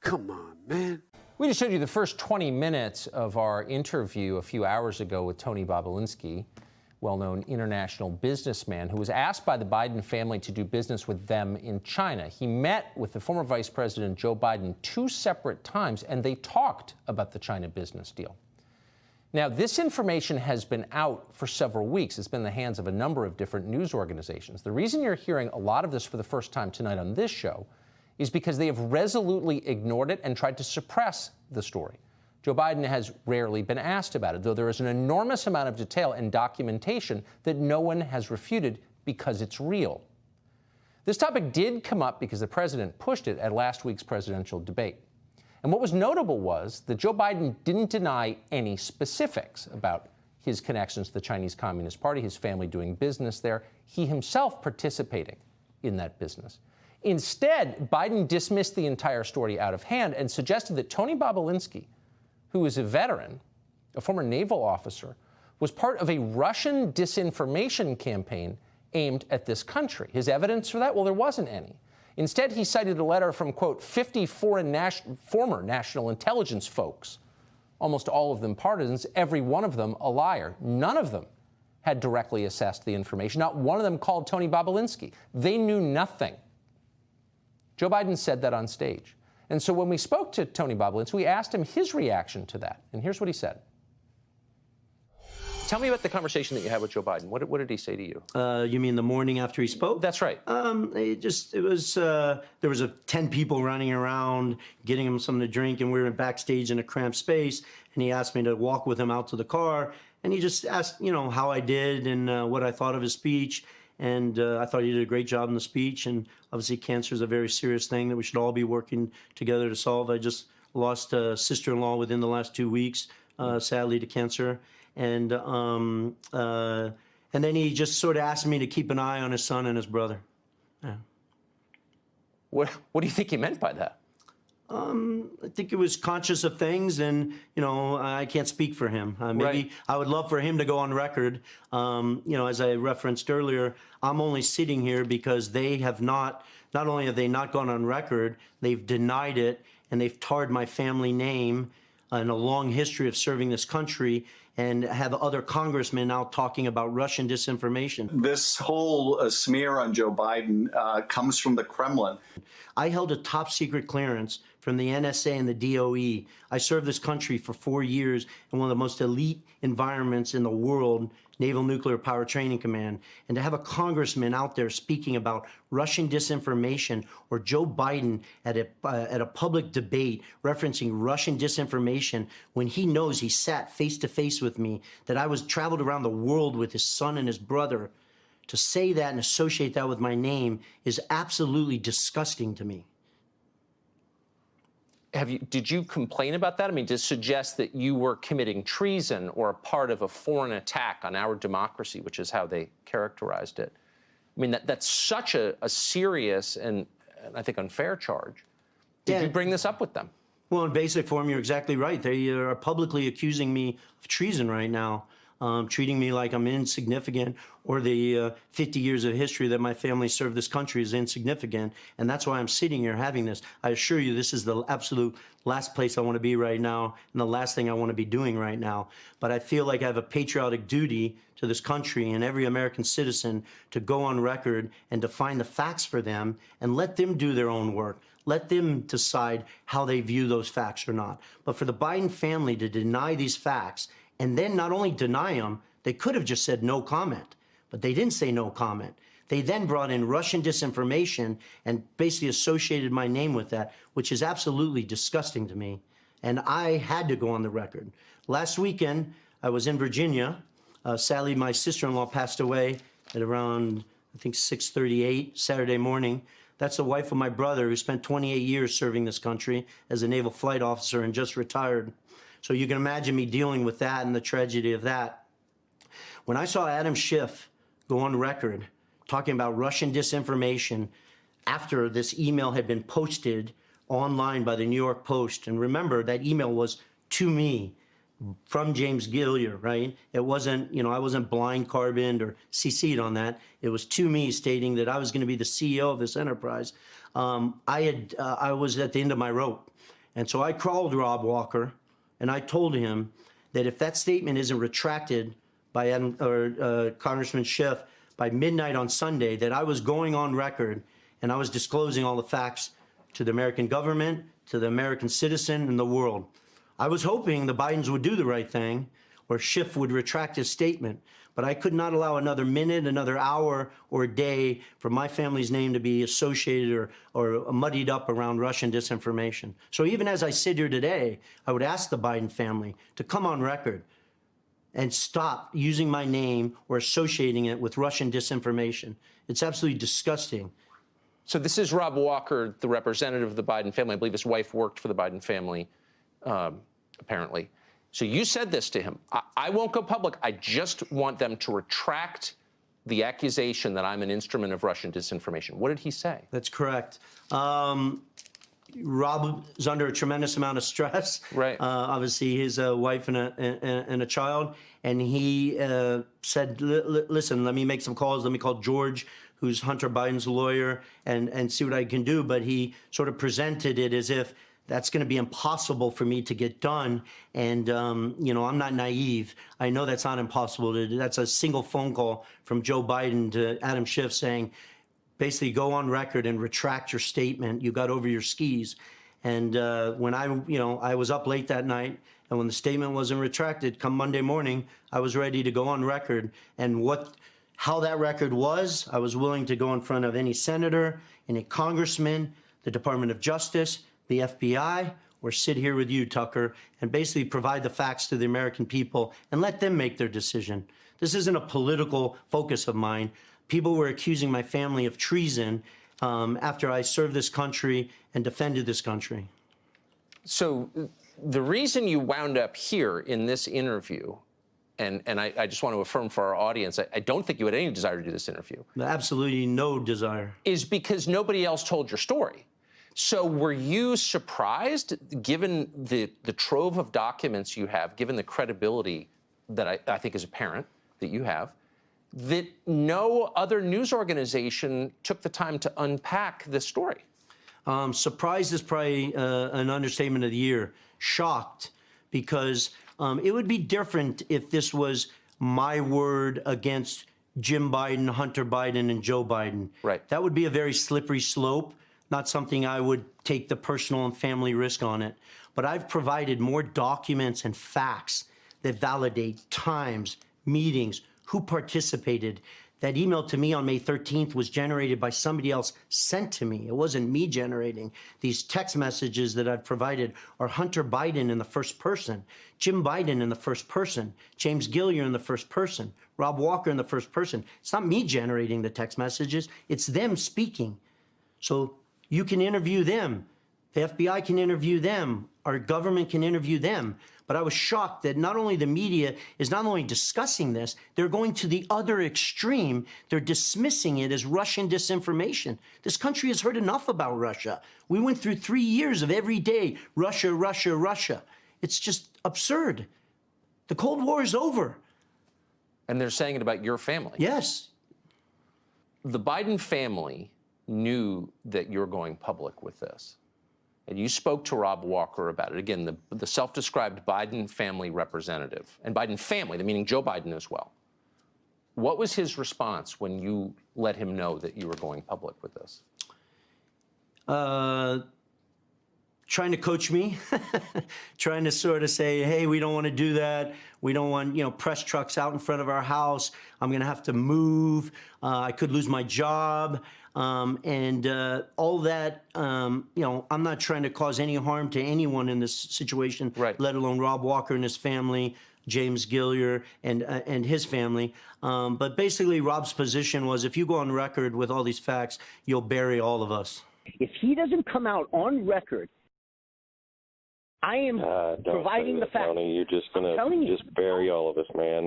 Come on, man. We just showed you the first 20 minutes of our interview a few hours ago with Tony Bobulinski, well-known international businessman who was asked by the Biden family to do business with them in China. He met with the former Vice President Joe Biden 2 separate times, and they talked about the China business deal. Now, this information has been out for several weeks. It's been in the hands of a number of different news organizations. The reason you're hearing a lot of this for the first time tonight on this show is because they have resolutely ignored it and tried to suppress the story. Joe Biden has rarely been asked about it, though there is an enormous amount of detail and documentation that no one has refuted because it's real. This topic did come up because the president pushed it at last week's presidential debate. And what was notable was that Joe Biden didn't deny any specifics about his connections to the Chinese Communist Party, his family doing business there, he himself participating in that business. Instead, Biden dismissed the entire story out of hand and suggested that Tony Bobulinski, who is a veteran, a former naval officer, was part of a Russian disinformation campaign aimed at this country. His evidence for that? Well, there wasn't any. Instead, he cited a letter from, quote, 50 former national intelligence folks, almost all of them partisans, every one of them a liar. None of them had directly assessed the information. Not one of them called Tony Bobulinski. They knew nothing. Joe Biden said that on stage. And so when we spoke to Tony Bobulinski, we asked him his reaction to that. And here's what he said. Tell me about the conversation that you had with Joe Biden. What did he say to you? You mean the morning after he spoke? That's right. There was 10 people running around, getting him something to drink, and we were backstage in a cramped space, and he asked me to walk with him out to the car, and he just asked, how I did and what I thought of his speech, and I thought he did a great job in the speech, and obviously cancer is a very serious thing that we should all be working together to solve. I just lost a sister-in-law within the last 2 weeks, sadly, to cancer. And then he just sort of asked me to keep an eye on his son and his brother. Yeah. What do you think he meant by that? I think he was conscious of things, and I can't speak for him. Maybe right. I would love for him to go on record. As I referenced earlier, I'm only sitting here because they have not only have they not gone on record, they've denied it, and they've tarred my family name and a long history of serving this country, and have other congressmen now talking about Russian disinformation. This whole smear on Joe Biden comes from the Kremlin. I held a top secret clearance from the NSA and the DOE. I served this country for 4 years in one of the most elite environments in the world, Naval Nuclear Power Training Command. And to have a congressman out there speaking about Russian disinformation, or Joe Biden at a public debate referencing Russian disinformation, when he knows he sat face to face with me, that I traveled around the world with his son and his brother, to say that and associate that with my name is absolutely disgusting to me. Did you complain about that? I mean, to suggest that you were committing treason or a part of a foreign attack on our democracy, which is how they characterized it. I mean, that's such a serious and I think unfair charge. Did you bring this up with them? Well, in basic form, you're exactly right. They are publicly accusing me of treason right now, treating me like I'm insignificant, or the 50 years of history that my family served this country is insignificant. And that's why I'm sitting here having this. I assure you, this is the absolute last place I want to be right now, and the last thing I want to be doing right now. But I feel like I have a patriotic duty to this country and every American citizen to go on record and to find the facts for them and let them do their own work. Let them decide how they view those facts or not. But for the Biden family to deny these facts, and then not only deny them, they could have just said no comment. But they didn't say no comment. They then brought in Russian disinformation and basically associated my name with that, which is absolutely disgusting to me. And I had to go on the record. Last weekend, I was in Virginia. Sadly, my sister-in-law passed away at around, I think, 6:38 Saturday morning. That's the wife of my brother, who spent 28 years serving this country as a naval flight officer and just retired. So you can imagine me dealing with that and the tragedy of that. When I saw Adam Schiff go on record talking about Russian disinformation after this email had been posted online by the New York Post, and remember, that email was to me from James Gilliar, right? It wasn't, I wasn't blind carboned or CC'd on that. It was to me stating that I was going to be the CEO of this enterprise. I was at the end of my rope. And so I called Rob Walker, and I told him that if that statement isn't retracted by Congressman Schiff by midnight on Sunday, that I was going on record and I was disclosing all the facts to the American government, to the American citizen, and the world. I was hoping the Bidens would do the right thing, or Schiff would retract his statement, but I could not allow another minute, another hour, or a day for my family's name to be associated or muddied up around Russian disinformation. So even as I sit here today, I would ask the Biden family to come on record and stop using my name or associating it with Russian disinformation. It's absolutely disgusting. So this is Rob Walker, the representative of the Biden family. I believe his wife worked for the Biden family, apparently. So you said this to him. I won't go public. I just want them to retract the accusation that I'm an instrument of Russian disinformation. What did he say? That's correct. Rob is under a tremendous amount of stress. Right. Obviously, his wife and a child. And he said, listen, let me make some calls. Let me call George, who's Hunter Biden's lawyer, and see what I can do. But he sort of presented it as if that's going to be impossible for me to get done. And, you know, I'm not naive. I know that's not impossible to do. That's a single phone call from Joe Biden to Adam Schiff saying, basically, go on record and retract your statement. You got over your skis. And when I was up late that night, and when the statement wasn't retracted, come Monday morning, I was ready to go on record. And how that record was, I was willing to go in front of any senator, any congressman, the Department of Justice, the FBI, or sit here with you, Tucker, and basically provide the facts to the American people and let them make their decision. This isn't a political focus of mine. People were accusing my family of treason after I served this country and defended this country. So the reason you wound up here in this interview, and I just want to affirm for our audience, I don't think you had any desire to do this interview. Absolutely no desire. Is because nobody else told your story. So were you surprised, given the trove of documents you have, given the credibility that I think is apparent that you have, that no other news organization took the time to unpack this story? Surprised is probably an understatement of the year. Shocked, because it would be different if this was my word against Jim Biden, Hunter Biden, and Joe Biden. Right. That would be a very slippery slope, not something I would take the personal and family risk on it. But I've provided more documents and facts that validate times, meetings, who participated. That email to me on May 13th was generated by somebody else sent to me. It wasn't me generating. These text messages that I've provided are Hunter Biden in the first person, Jim Biden in the first person, James Gilliar in the first person, Rob Walker in the first person. It's not me generating the text messages. It's them speaking. So you can interview them. The FBI can interview them. Our government can interview them. But I was shocked that not only the media is not only discussing this, they're going to the other extreme. They're dismissing it as Russian disinformation. This country has heard enough about Russia. We went through 3 years of every day, Russia, Russia, Russia. It's just absurd. The Cold War is over. And they're saying it about your family. Yes. The Biden family knew that you're going public with this. And you spoke to Rob Walker about it. Again, the self-described Biden family representative. And Biden family, meaning Joe Biden as well. What was his response when you let him know that you were going public with this? Trying to coach me, trying to sort of say, hey, we don't want to do that. We don't want, press trucks out in front of our house. I'm going to have to move. I could lose my job. And all that, I'm not trying to cause any harm to anyone in this situation, right, let alone Rob Walker and his family, James Gilliar and his family. But basically, Rob's position was, if you go on record with all these facts, you'll bury all of us. If he doesn't come out on record, I am providing the facts. Tony, you're just going to bury all of us, man.